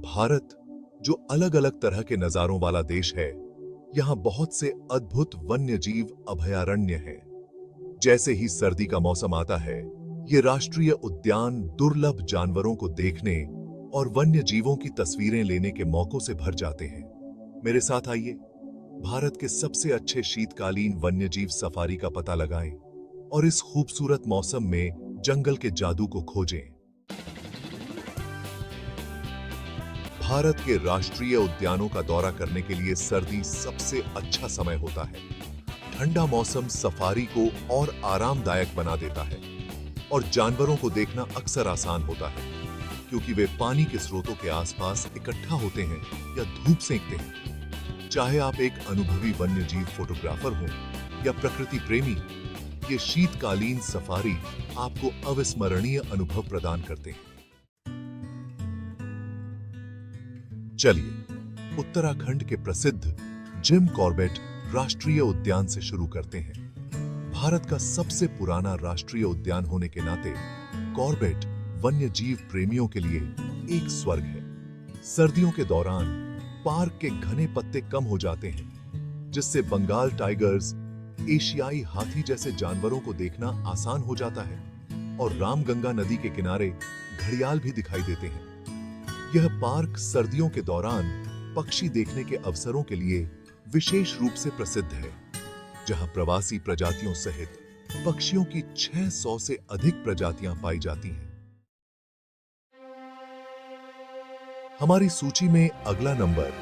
भारत, जो अलग अलग तरह के नजारों वाला देश है, यहाँ बहुत से अद्भुत वन्य जीव अभयारण्य हैं। जैसे ही सर्दी का मौसम आता है, ये राष्ट्रीय उद्यान दुर्लभ जानवरों को देखने और वन्य जीवों की तस्वीरें लेने के मौकों से भर जाते हैं। मेरे साथ आइए, भारत के सबसे अच्छे शीतकालीन वन्यजीव सफारी का पता लगाएं और इस खूबसूरत मौसम में जंगल के जादू को खोजें। भारत के राष्ट्रीय उद्यानों का दौरा करने के लिए सर्दी सबसे अच्छा समय होता है। ठंडा मौसम सफारी को और आरामदायक बना देता है और जानवरों को देखना अक्सर आसान होता है, क्योंकि वे पानी के स्रोतों के आसपास इकट्ठा होते हैं या धूप सेंकते हैं। चाहे आप एक अनुभवी वन्यजीव फोटोग्राफर हों या प्रकृति प्रेमी, ये शीतकालीन सफारी आपको अविस्मरणीय अनुभव प्रदान करते हैं। चलिए उत्तराखंड के प्रसिद्ध जिम कॉर्बेट राष्ट्रीय उद्यान से शुरू करते हैं। भारत का सबसे पुराना राष्ट्रीय उद्यान होने के नाते कॉर्बेट वन्यजीव प्रेमियों के लिए एक स्वर्ग है। सर्दियों के दौरान पार्क के घने पत्ते कम हो जाते हैं, जिससे बंगाल टाइगर्स, एशियाई हाथी जैसे जानवरों को देखना आसान हो जाता है और रामगंगा नदी के किनारे घड़ियाल भी दिखाई देते हैं। यह पार्क सर्दियों के दौरान पक्षी देखने के अवसरों के लिए विशेष रूप से प्रसिद्ध है, जहां प्रवासी प्रजातियों सहित पक्षियों की 600 से अधिक प्रजातियां पाई जाती हैं। हमारी सूची में अगला नंबर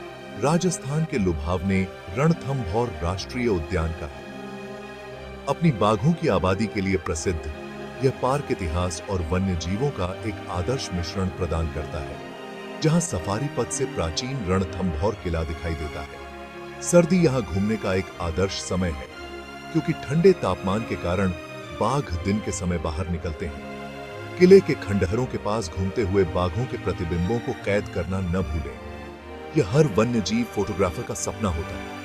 राजस्थान के लुभावने रणथंभौर राष्ट्रीय उद्यान का है। अपनी बाघों की आबादी के लिए प्रसिद्ध, यह पार्क इतिहास और वन्य जीवों का एक आदर्श मिश्रण प्रदान करता है, जहां सफारी पथ से प्राचीन रणथंभौर किला दिखाई देता है। सर्दी यहां घूमने का एक आदर्श समय है, क्योंकि ठंडे तापमान के कारण बाघ दिन के समय बाहर निकलते हैं। किले के खंडहरों के पास घूमते हुए बाघों के प्रतिबिंबों को कैद करना न भूलें। यह हर वन्यजीव फोटोग्राफर का सपना होता है।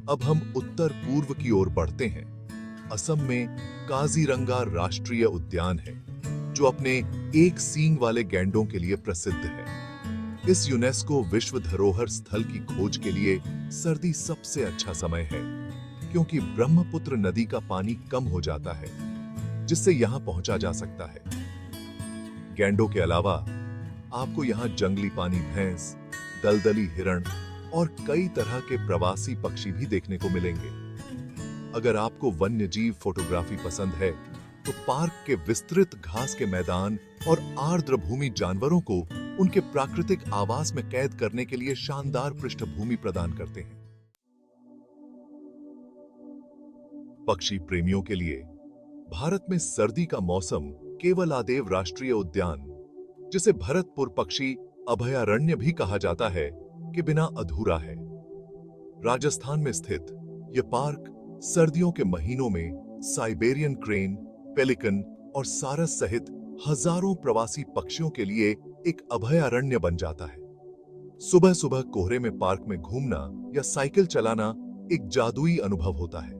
अब हम उत्तर पूर्व की ओर बढ़ते हैं। असम में काजीरंगा राष्ट्रीय उद्यान है, जो अपने एक सींग वाले गैंडों के लिए प्रसिद्ध है। इस यूनेस्को विश्व धरोहर स्थल की खोज के लिए सर्दी सबसे अच्छा समय है, क्योंकि ब्रह्मपुत्र नदी का पानी कम हो जाता है, जिससे यहां पहुंचा जा सकता है। गैंडों के अलावा आपको यहां जंगली पानी भैंस, दलदली हिरण और कई तरह के प्रवासी पक्षी भी देखने को मिलेंगे। अगर आपको वन्यजीव फोटोग्राफी पसंद है, तो पार्क के विस्तृत घास के मैदान और आर्द्र भूमि जानवरों को उनके प्राकृतिक आवास में कैद करने के लिए शानदार पृष्ठभूमि प्रदान करते हैं। पक्षी प्रेमियों के लिए भारत में सर्दी का मौसम केवलादेव राष्ट्रीय उद्यान, जिसे भरतपुर पक्षी अभयारण्य भी कहा जाता है, के बिना अधूरा है। राजस्थान में स्थित यह पार्क सर्दियों के महीनों में साइबेरियन क्रेन, पेलिकन और सारस सहित हजारों प्रवासी पक्षियों के लिए एक अभयारण्य बन जाता है। सुबह सुबह कोहरे में पार्क में घूमना या साइकिल चलाना एक जादुई अनुभव होता है।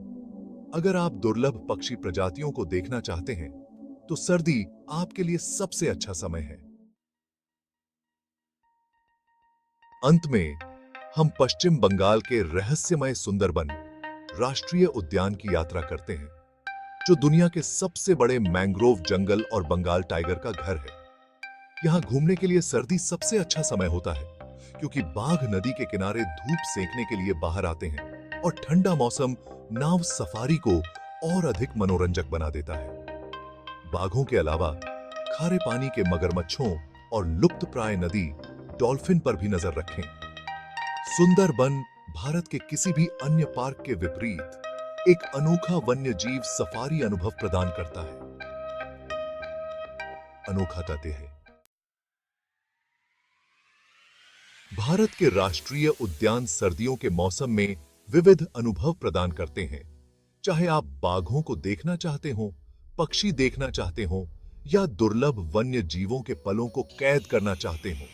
अगर आप दुर्लभ पक्षी प्रजातियों को देखना चाहते हैं, तो सर्दी आपके लिए सबसे अच्छा समय है। अंत में हम पश्चिम बंगाल के रहस्यमय सुंदरबन राष्ट्रीय उद्यान की यात्रा करते हैं, जो दुनिया के सबसे बड़े मैंग्रोव जंगल और बंगाल टाइगर का घर है। यहां घूमने के लिए सर्दी सबसे अच्छा समय होता है, क्योंकि बाघ नदी के किनारे धूप सेंकने के लिए बाहर आते हैं और ठंडा मौसम नाव सफारी को और अधिक मनोरंजक बना देता है। बाघों के अलावा खारे पानी के मगरमच्छों और लुप्तप्राय नदी डॉल्फिन पर भी नजर रखें। सुंदरबन भारत के किसी भी अन्य पार्क के विपरीत एक अनोखा वन्यजीव सफारी अनुभव प्रदान करता है। अनोखा कहते हैं। भारत के राष्ट्रीय उद्यान सर्दियों के मौसम में विविध अनुभव प्रदान करते हैं। चाहे आप बाघों को देखना चाहते हो, पक्षी देखना चाहते हो या दुर्लभ वन्य जीवों के पलों को कैद करना चाहते हो,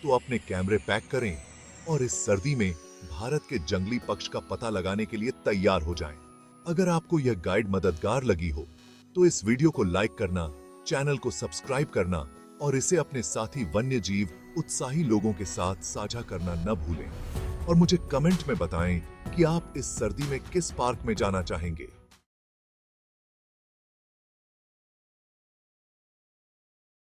तो अपने कैमरे पैक करें और इस सर्दी में भारत के जंगली पक्ष का पता लगाने के लिए तैयार हो जाएं। अगर आपको यह गाइड मददगार लगी हो, तो इस वीडियो को लाइक करना, चैनल को सब्सक्राइब करना और इसे अपने साथी वन्य जीव उत्साही लोगों के साथ साझा करना न भूलें। और मुझे कमेंट में बताएं कि आप इस सर्दी में किस पार्क में जाना चाहेंगे।